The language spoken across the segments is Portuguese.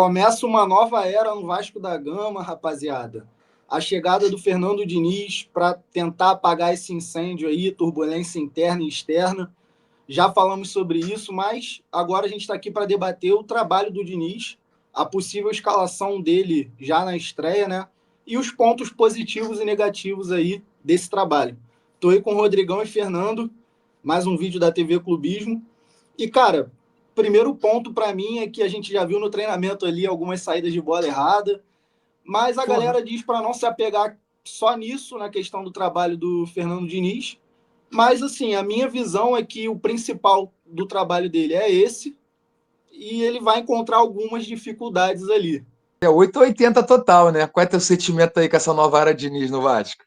Começa uma nova era no Vasco da Gama, rapaziada. A chegada do Fernando Diniz para tentar apagar esse incêndio aí, turbulência interna e externa. Já falamos sobre isso, mas agora a gente está aqui para debater o trabalho do Diniz, a possível escalação dele já na estreia, né? E os pontos positivos e negativos aí desse trabalho. Estou aí com o Rodrigão e Fernando, mais um vídeo da TV Clubismo. E, cara, primeiro ponto para mim é que a gente já viu no treinamento ali algumas saídas de bola errada, mas a Porra. galera diz para não se apegar só nisso, na questão do trabalho do Fernando Diniz. Mas, assim, a minha visão é que o principal do trabalho dele é esse, e ele vai encontrar algumas dificuldades ali. É 880 total, né? Qual é teu sentimento aí com essa nova era Diniz no Vasco?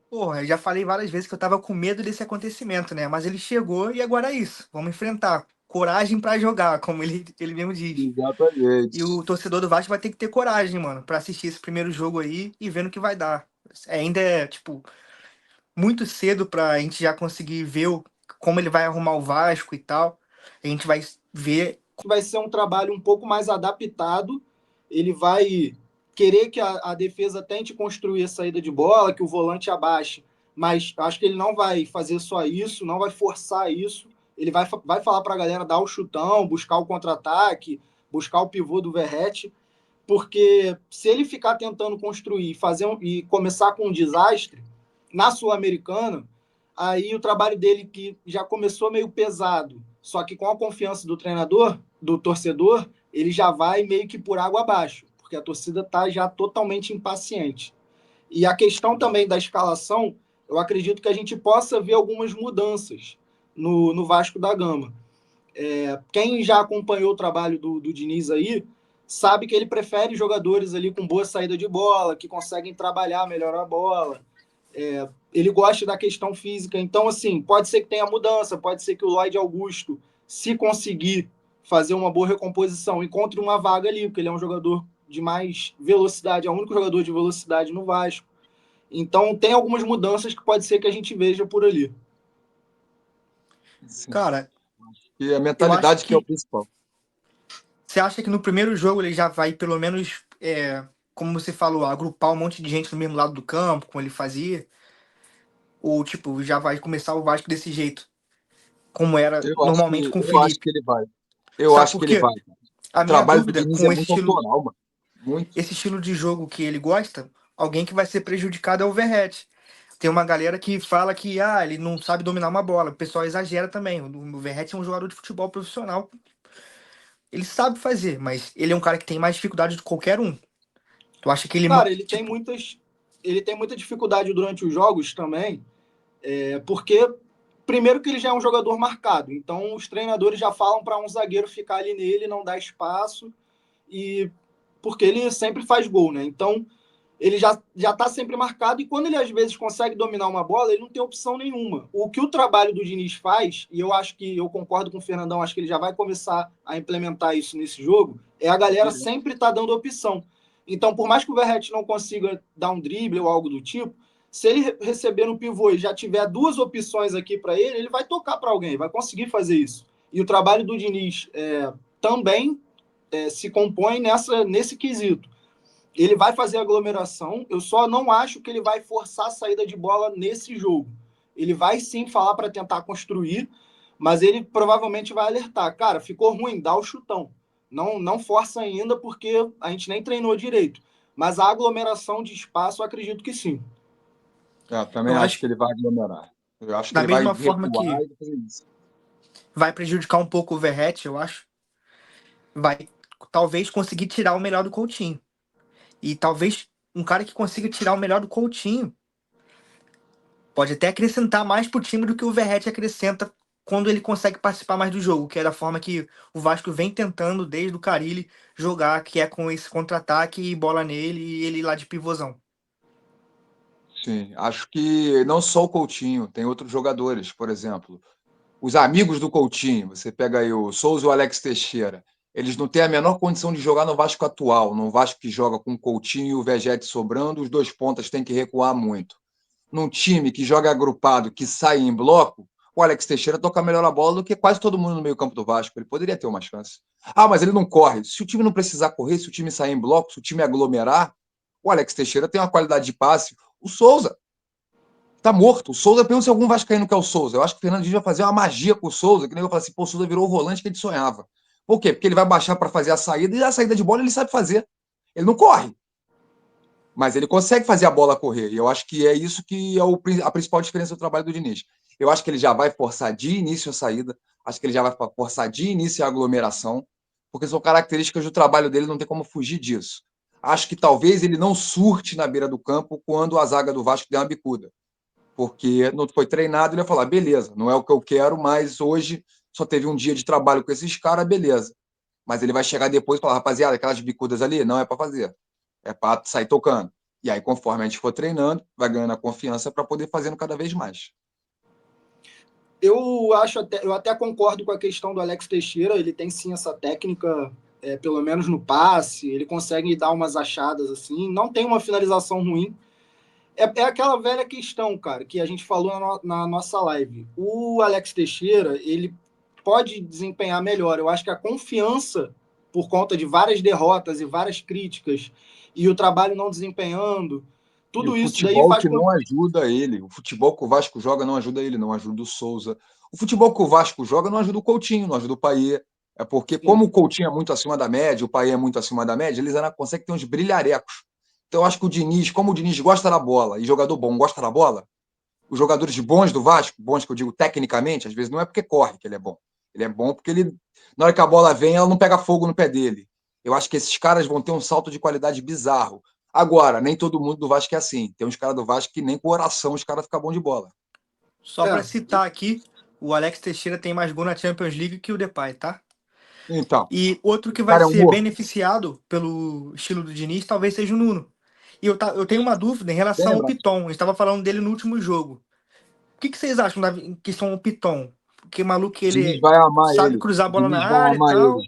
Porra, eu já falei várias vezes que eu tava com medo desse acontecimento, né? Mas ele chegou e agora é isso. Vamos enfrentar. Coragem pra jogar, como ele mesmo diz. E Exatamente. o torcedor do Vasco vai ter que ter coragem, mano, pra assistir esse primeiro jogo aí e ver no que vai dar. Ainda é, tipo, muito cedo pra gente já conseguir ver como ele vai arrumar o Vasco e tal. A gente vai ver. Vai ser um trabalho um pouco mais adaptado, ele vai querer que a defesa tente construir a saída de bola, que o volante abaixe, mas acho que ele não vai fazer só isso, não vai forçar isso, ele vai falar para a galera dar o chutão, buscar o contra-ataque, buscar o pivô do Verratti, porque se ele ficar tentando construir e começar com um desastre, na Sul-Americana, aí o trabalho dele, que já começou meio pesado, só que com a confiança do treinador, do torcedor, ele já vai meio que por água abaixo, porque a torcida está já totalmente impaciente. E a questão também da escalação, eu acredito que a gente possa ver algumas mudanças no Vasco da Gama. Quem já acompanhou o trabalho do Diniz aí, sabe que ele prefere jogadores ali com boa saída de bola, que conseguem trabalhar melhor a bola. Ele gosta da questão física. Então, assim, pode ser que tenha mudança, pode ser que o Lloyd Augusto, se conseguir fazer uma boa recomposição, encontre uma vaga ali, porque ele é um jogador de mais velocidade, é o único jogador de velocidade no Vasco. Então, tem algumas mudanças que pode ser que a gente veja por ali. Sim. Cara, E a eu acho mentalidade que é o que. principal. Você acha que no primeiro jogo ele já vai, pelo menos, como você falou, agrupar um monte de gente no mesmo lado do campo, como ele fazia? Ou, tipo, já vai começar o Vasco desse jeito, como era normalmente com o Eu acho que Felipe? ele vai. Eu Sabe acho por que ele quê? vai. O A minha trabalho do dúvida Diniz é com muito autoral, mano. Muito. esse estilo de jogo que ele gosta, alguém que vai ser prejudicado é o Verratti. Tem uma galera que fala que ele não sabe dominar uma bola. O pessoal exagera também. O Verratti é um jogador de futebol profissional. Ele sabe fazer, mas ele é um cara que tem mais dificuldade de qualquer um. Tu acha que ele, Cara, tipo, ele tem muita dificuldade durante os jogos também, porque primeiro que ele já é um jogador marcado, então os treinadores já falam para um zagueiro ficar ali nele, não dar espaço, e porque ele sempre faz gol, né? Então ele já tá sempre marcado, e quando ele às vezes consegue dominar uma bola, ele não tem opção nenhuma. O que o trabalho do Diniz faz, e eu acho que eu concordo com o Fernandão, acho que ele já vai começar a implementar isso nesse jogo, é a galera sempre tá dando opção. Então, por mais que o Verratti não consiga dar um drible ou algo do tipo, se ele receber no pivô e já tiver duas opções aqui para ele, ele vai tocar para alguém, vai conseguir fazer isso. E o trabalho do Diniz também se compõe nesse quesito. Ele vai fazer aglomeração, eu só não acho que ele vai forçar a saída de bola nesse jogo. Ele vai sim falar para tentar construir, mas ele provavelmente vai alertar. Cara, ficou ruim, dá o chutão. Não força ainda, porque a gente nem treinou direito. Mas a aglomeração de espaço, eu acredito que sim. Eu também eu acho acho que ele vai aglomerar. Eu acho que da ele vai mesma forma recuar que e vai fazer isso. vai prejudicar um pouco o Verratti, eu acho, vai talvez conseguir tirar o melhor do Coutinho. E talvez um cara que consiga tirar o melhor do Coutinho pode até acrescentar mais pro time do que o Verratti acrescenta quando ele consegue participar mais do jogo, que é da forma que o Vasco vem tentando desde o Carille jogar, que é com esse contra-ataque e bola nele e ele lá de pivôzão. Sim, acho que não só o Coutinho, tem outros jogadores, por exemplo, os amigos do Coutinho, você pega aí o Souza e o Alex Teixeira, eles não têm a menor condição de jogar no Vasco atual, no Vasco que joga com o Coutinho e o Vegete sobrando, os dois pontas têm que recuar muito. Num time que joga agrupado, que sai em bloco, o Alex Teixeira toca melhor a bola do que quase todo mundo no meio-campo do Vasco. Ele poderia ter uma chance. Ah, mas ele não corre. Se o time não precisar correr, se o time sair em bloco, se o time aglomerar, o Alex Teixeira tem uma qualidade de passe. O Souza tá morto. O Souza, pensa se algum vascaíno que é o Souza. Eu acho que o Fernando Diniz vai fazer uma magia com o Souza, que nem eu falo assim, pô, o Souza virou o volante que ele sonhava. Por quê? Porque ele vai baixar para fazer a saída e a saída de bola ele sabe fazer. Ele não corre, mas ele consegue fazer a bola correr. E eu acho que é isso que é a principal diferença do trabalho do Diniz. Eu acho que ele já vai forçar de início a saída, acho que ele já vai forçar de início a aglomeração, porque são características do trabalho dele, não tem como fugir disso. Acho que talvez ele não surte na beira do campo quando a zaga do Vasco der uma bicuda, porque não foi treinado, ele vai falar, beleza, não é o que eu quero, mas hoje só teve um dia de trabalho com esses caras, beleza. Mas ele vai chegar depois e falar, rapaziada, aquelas bicudas ali não é para fazer, é para sair tocando. E aí, conforme a gente for treinando, vai ganhando a confiança para poder fazendo cada vez mais. Eu até concordo com a questão do Alex Teixeira, ele tem sim essa técnica, pelo menos no passe, ele consegue dar umas achadas assim, não tem uma finalização ruim. É aquela velha questão, cara, que a gente falou na nossa live. O Alex Teixeira, ele pode desempenhar melhor. Eu acho que a confiança, por conta de várias derrotas e várias críticas, e o trabalho não desempenhando, E o tudo isso daí futebol faz que com. não ajuda ele. O futebol que o Vasco joga não ajuda ele, não ajuda o Souza. O futebol que o Vasco joga não ajuda o Coutinho, não ajuda o Payet. É porque, Sim, como o Coutinho é muito acima da média, o Payet é muito acima da média, eles ainda conseguem ter uns brilharecos. Então, eu acho que o Diniz, como o Diniz gosta da bola e jogador bom gosta da bola, os jogadores bons do Vasco, bons que eu digo tecnicamente, às vezes não é porque corre que ele é bom. Ele é bom porque ele, na hora que a bola vem, ela não pega fogo no pé dele. Eu acho que esses caras vão ter um salto de qualidade bizarro. Agora, nem todo mundo do Vasco é assim. Tem uns caras do Vasco que nem com oração os caras ficam bons de bola. Só para é. citar aqui, o Alex Teixeira tem mais gol na Champions League que o Depay, tá? Então, E outro que o vai cara é um ser morto. beneficiado pelo estilo do Diniz talvez seja o Nuno. E eu tenho uma dúvida em Bem relação ao lembrado. Piton. A gente estava falando dele no último jogo. O que vocês acham da questão do Piton? Porque o maluco O Diniz ele vai amar sabe ele. cruzar a O bola na Diniz vai área e amar ele. tal. Ou o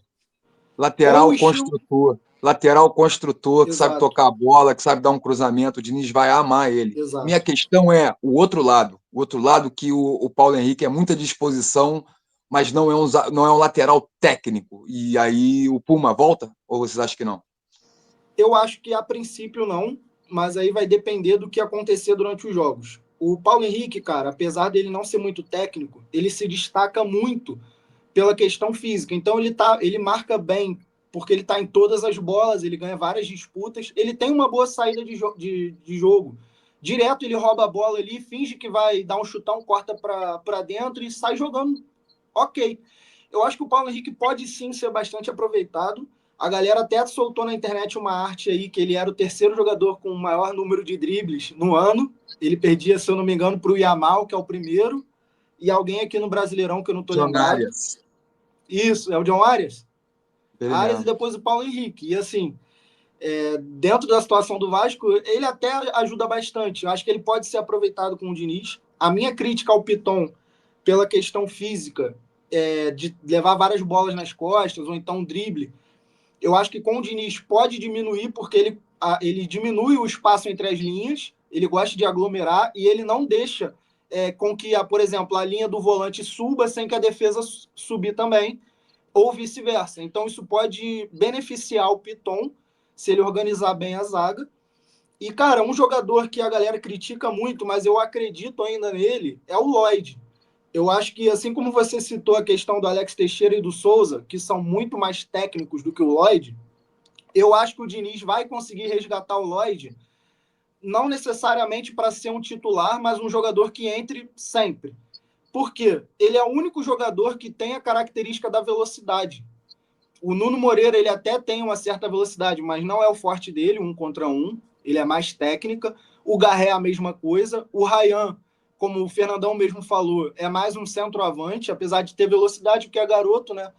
Lateral estilo. construtor. Lateral construtor que sabe Exato, tocar a bola, que sabe dar um cruzamento. O Diniz vai amar ele. Minha exato. questão é o outro lado. O outro lado que o Paulo Henrique é muita disposição, mas não é um lateral técnico. E aí o Puma volta? Ou vocês acham que não? Eu acho que a princípio não, mas aí vai depender do que acontecer durante os jogos. O Paulo Henrique, cara, apesar dele não ser muito técnico, ele se destaca muito pela questão física. Então ele marca bem, porque ele está em todas as bolas, ele ganha várias disputas, ele tem uma boa saída de jogo. Direto ele rouba a bola ali, finge que vai dar um chutão, corta para dentro e sai jogando. Ok. Eu acho que o Paulo Henrique pode sim ser bastante aproveitado. A galera até soltou na internet uma arte aí que ele era o terceiro jogador com o maior número de dribles no ano. Ele perdia, se eu não me engano, para o Yamal, que é o primeiro, e alguém aqui no Brasileirão que eu não estou John lembrado. Arias. Isso, é o John Arias. Ele Arias e mesmo. depois o Paulo Henrique. E assim, dentro da situação do Vasco, ele até ajuda bastante. Eu acho que ele pode ser aproveitado com o Diniz. A minha crítica ao Piton, pela questão física, de levar várias bolas nas costas, ou então drible, eu acho que com o Diniz pode diminuir, porque ele diminui o espaço entre as linhas, ele gosta de aglomerar e ele não deixa com que, por exemplo, a linha do volante suba sem que a defesa subir também, ou vice-versa. Então, isso pode beneficiar o Piton se ele organizar bem a zaga. E, cara, um jogador que a galera critica muito, mas eu acredito ainda nele, é o Lloyd. Eu acho que, assim como você citou a questão do Alex Teixeira e do Souza, que são muito mais técnicos do que o Lloyd, eu acho que o Diniz vai conseguir resgatar o Lloyd, não necessariamente para ser um titular, mas um jogador que entre sempre. Por quê? Ele é o único jogador que tem a característica da velocidade. O Nuno Moreira, ele até tem uma certa velocidade, mas não é o forte dele, 1 contra 1. Ele é mais técnica. O Garré é a mesma coisa. O Ryan, como o Fernandão mesmo falou, é mais um centroavante, apesar de ter velocidade, porque é garoto, né?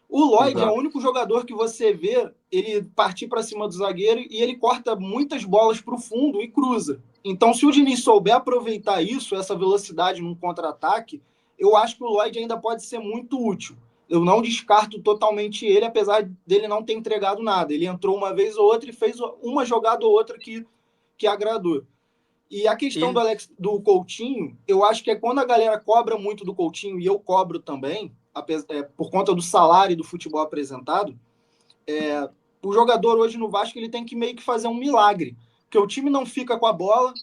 O Lloyd é o Exato. único jogador que você vê ele partir para cima do zagueiro e ele corta muitas bolas para o fundo e cruza. Então, se o Diniz souber aproveitar isso, essa velocidade num contra-ataque, eu acho que o Lloyd ainda pode ser muito útil. Eu não descarto totalmente ele, apesar dele não ter entregado nada. Ele entrou uma vez ou outra e fez uma jogada ou outra que agradou. E a questão Ele, do Coutinho, eu acho que é quando a galera cobra muito do Coutinho, e eu cobro também, por conta do salário e do futebol apresentado, o jogador hoje no Vasco ele tem que meio que fazer um milagre. Porque o time não fica com a bola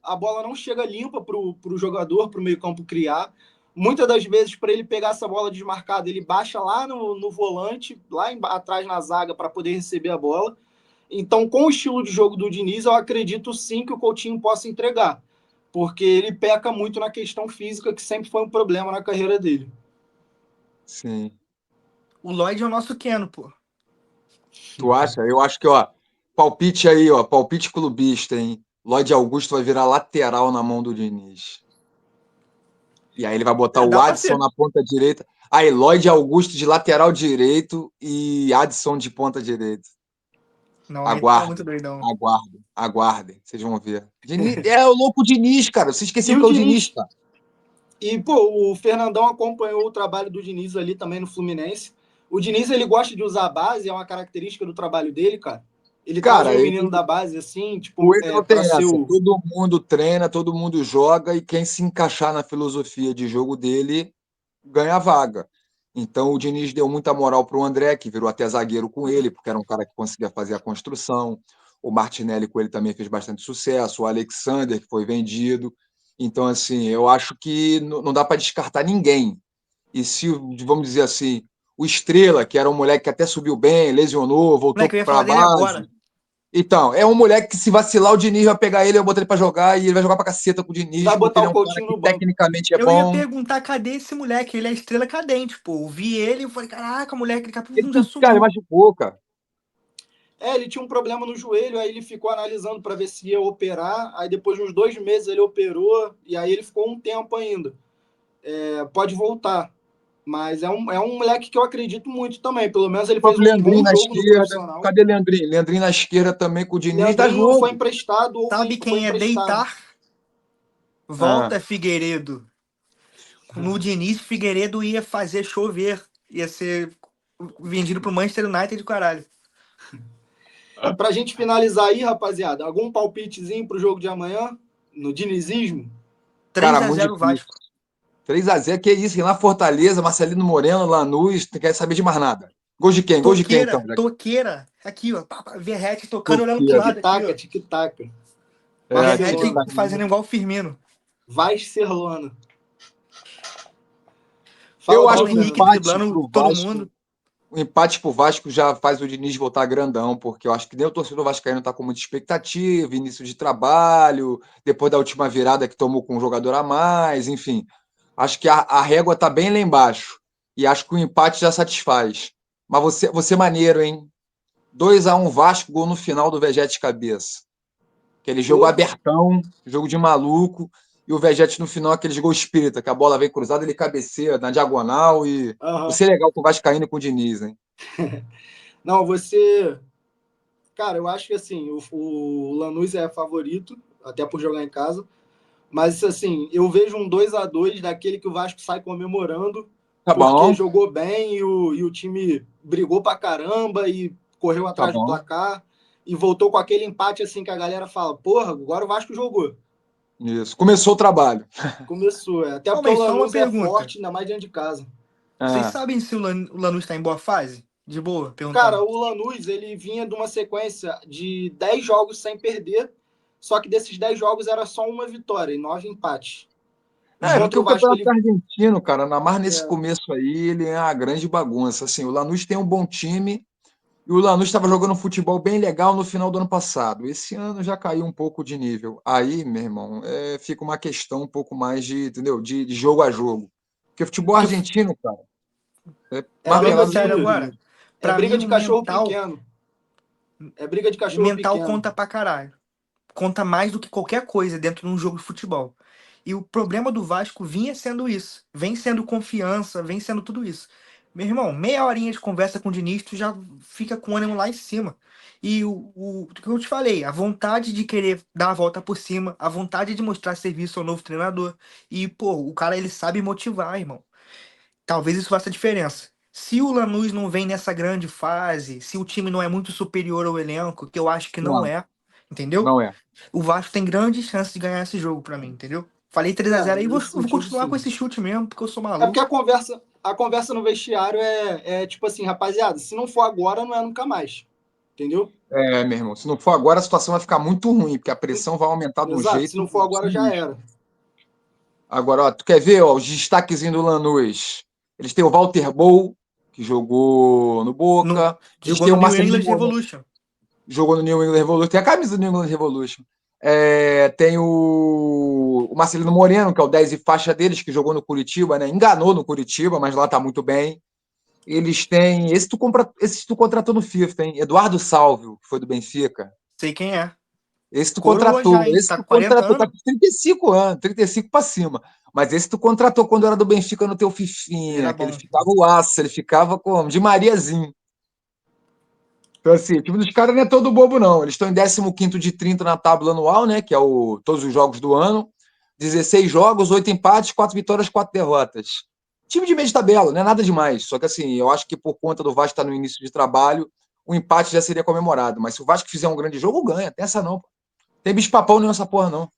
não chega limpa para o jogador, para o meio-campo criar. Muitas das vezes, para ele pegar essa bola desmarcada, ele baixa lá no volante, lá atrás na zaga, para poder receber a bola. Então, com o estilo de jogo do Diniz, eu acredito sim que o Coutinho possa entregar. Porque ele peca muito na questão física, que sempre foi um problema na carreira dele. Sim. o Lloyd é o nosso Keno, pô. Tu acha? Eu acho que, ó, palpite aí, ó, palpite clubista, hein? Lloyd Augusto vai virar lateral na mão do Diniz. E aí ele vai botar o Dá pra Adson ser. na ponta direita. Aí, Lloyd Augusto de lateral direito e Adson de ponta direita. Não, aí tu tá muito Aguardem, doidão. aguardem, aguardem. Vocês vão ver. Diniz, é o louco Diniz, cara. Você E esqueceu o que é o Diniz, Diniz. cara. E, pô, o Fernandão acompanhou o trabalho do Diniz ali também no Fluminense. O Diniz, ele gosta de usar a base, é uma característica do trabalho dele, cara. Ele traz Cara, um menino ele, da base, assim, o tipo, ele não para tem ser essa. o. Todo mundo treina, todo mundo joga e quem se encaixar na filosofia de jogo dele ganha vaga. Então o Diniz deu muita moral para o André, que virou até zagueiro com ele, porque era um cara que conseguia fazer a construção. O Martinelli com ele também fez bastante sucesso. O Alexander, que foi vendido. Então, assim, eu acho que não dá para descartar ninguém. E se, vamos dizer assim, o Estrela, que era um moleque que até subiu bem, lesionou, voltou Moleque, eu ia para a falar dele base. agora. Então, é um moleque que se vacilar o Diniz vai pegar ele, vai botar ele para jogar e ele vai jogar para caceta com o E Diniz, vai porque botar ele é o um cara Coutinho que no banco. tecnicamente é Eu ia bom. perguntar cadê esse moleque? Ele é estrela cadente, pô. Eu vi ele e falei, caraca, moleque, daqui a pouco Ele, já cara, ele sumiu. machucou, cara. Ele tinha um problema no joelho, aí ele ficou analisando para ver se ia operar. Aí depois de uns 2 meses ele operou, e aí ele ficou um tempo ainda. Pode voltar. Mas é um moleque que eu acredito muito também. Pelo menos O ele fez próprio um bom Leandrinho na jogo no esquerda. profissional. Cadê Leandrinho? Leandrinho na esquerda também com o Diniz dá Leandrinho foi jogo. emprestado ou Sabe foi quem é emprestado. deitar? Ah, Volta Figueiredo. No Diniz, Figueiredo ia fazer chover. Ia ser vendido pro Manchester United, caralho. Pra gente finalizar aí, rapaziada, algum palpitezinho pro jogo de amanhã? No dinizismo? cara, Três a muito zero difícil. Vasco. 3x0, que isso? Lá Fortaleza, Marcelino Moreno, Lanús, não quer saber de mais nada. Gol de quem? Gol de quem, então? Toqueira, toqueira. Aqui, ó. Verrete tocando, olhando pro Toqueiro. lado aqui, Tic-tac, ó. tic-tac. Verrete Barcelona. fazendo igual o Firmino. Vai Serlona. Eu Fala acho tu, Paulo que o Henrique Fernando. empate driblando pro todo Vasco, mundo. o empate pro Vasco já faz o Diniz voltar grandão, porque eu acho que nem o torcedor vascaíno tá com muita expectativa, início de trabalho, depois da última virada que tomou com um jogador a mais, enfim. Acho que a régua tá bem lá embaixo. E acho que o empate já satisfaz. Mas você maneiro, hein? 2x1 Vasco, gol no final do Vegete de cabeça. Aquele jogo Pô, abertão, jogo de maluco. E o Vegete no final, aquele gol espírita, que a bola vem cruzada, ele cabeceia na diagonal. E aham. você é legal com o Vascaíno e com o Diniz, hein? Não, você. Cara, eu acho que assim, o Lanús é favorito, até por jogar em casa. Mas assim, eu vejo um 2-2 daquele que o Vasco sai comemorando, Tá porque bom, jogou bem e o time brigou pra caramba e correu tá atrás do bom. placar e voltou com aquele empate assim que a galera fala: porra, agora o Vasco jogou. Isso. Começou o trabalho. Começou. Até Ô, porque o mas só uma Lanús é pergunta. forte, ainda mais dentro de casa. Vocês Ah, sabem se o Lanús tá em boa fase? De boa, Cara, perguntando. o Lanús, ele vinha de uma sequência de 10 jogos sem perder, só que desses 10 jogos era só uma vitória e 9 empates. E é, porque contra o o Vasco, campeonato ele. argentino, cara, na mais nesse É, começo aí, ele é uma grande bagunça. Assim, o Lanús tem um bom time. E o Lanús estava jogando um futebol bem legal no final do ano passado. Esse ano já caiu um pouco de nível. Aí, meu irmão, fica uma questão um pouco mais de, entendeu? De jogo a jogo. Porque o futebol Que argentino, cara, é é mais falando briga pesado que sério o de. agora, brasileiro. É pra briga mim de cachorro briga de o cachorro mental pequeno. conta pra caralho. Conta mais do que qualquer coisa dentro de um jogo de futebol. E o problema do Vasco vinha sendo isso. Vem sendo confiança, vem sendo tudo isso. Meu irmão, meia horinha de conversa com o Diniz, tu já fica com o ânimo lá em cima. E o que eu te falei, a vontade de querer dar a volta por cima, a vontade de mostrar serviço ao novo treinador. E, pô, o cara ele sabe motivar, irmão. Talvez isso faça diferença. Se o Lanús não vem nessa grande fase, se o time não é muito superior ao elenco, que eu acho que não Não, é, entendeu? Não é. O Vasco tem grande chance de ganhar esse jogo pra mim, entendeu? Falei 3-0 aí, vou nesse sentido, continuar sim. com esse chute mesmo, porque eu sou É porque maluco. a conversa no vestiário é tipo assim, rapaziada, se não for agora, não é nunca mais. Entendeu? É, meu irmão, se não for agora, a situação vai ficar muito ruim, porque a pressão vai aumentar de um Exato, se não jeito for agora, já sinistro. era. Agora, ó, tu quer ver, ó, os destaquezinhos do Lanús? Eles têm o Walter Bol, que jogou no No, Boca. Eles jogou têm no o New Marcelinho England Moreno, Revolution. jogou no New England Revolution. Tem a camisa do New England Revolution. Tem o Marcelino Moreno, que é o 10 e faixa deles, que jogou no Curitiba, né? Enganou no Curitiba, mas lá tá muito bem. Eles têm. Esse tu contratou no FIFA, hein? Eduardo Salvio, que foi do Benfica. Sei quem é. Esse tu Coroa contratou, já, hein? esse Tá tu com 40 contratou, tá anos. com 35 anos, 35 para cima. Mas esse tu contratou quando era do Benfica no teu Ele era Fifinha, que ele bom. ficava o aço, ele ficava como? De Mariazinho. Então, assim, o time dos caras não é todo bobo, não. Eles estão em 15º de 30 na tábua anual, né? Que é todos os jogos do ano. 16 jogos, 8 empates, 4 vitórias, 4 derrotas. Time de meio de tabela, não é nada demais. Só que assim, eu acho que por conta do Vasco estar no início de trabalho, o empate já seria comemorado. Mas se o Vasco fizer um grande jogo, ganha. Tem essa não. Tem bicho-papão nessa porra, não.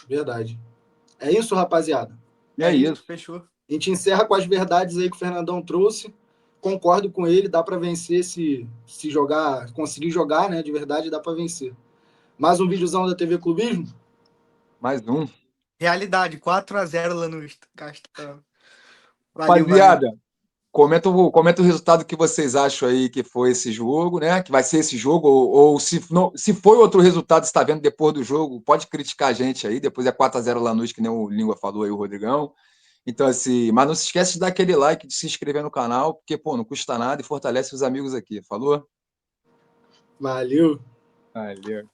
Verdade. É isso, rapaziada. E é É isso, isso. fechou. A gente encerra com as verdades aí que o Fernandão trouxe. Concordo com ele, dá para vencer se jogar, conseguir jogar, né? De verdade, dá para vencer. Mais um videozão da TV Clubismo? Mais um. Realidade, 4-0 lá no Castelo. Valeu, valeu. Rapaziada, comenta o resultado que vocês acham aí que foi esse jogo, né? Que vai ser esse jogo, ou se, não, se foi outro resultado, está vendo depois do jogo, pode criticar a gente aí. Depois é 4-0 Lanús, que nem o Língua falou aí, o Rodrigão. Então, assim, mas não se esquece de dar aquele like, de se inscrever no canal, porque, pô, não custa nada e fortalece os amigos aqui. Falou? Valeu. Valeu.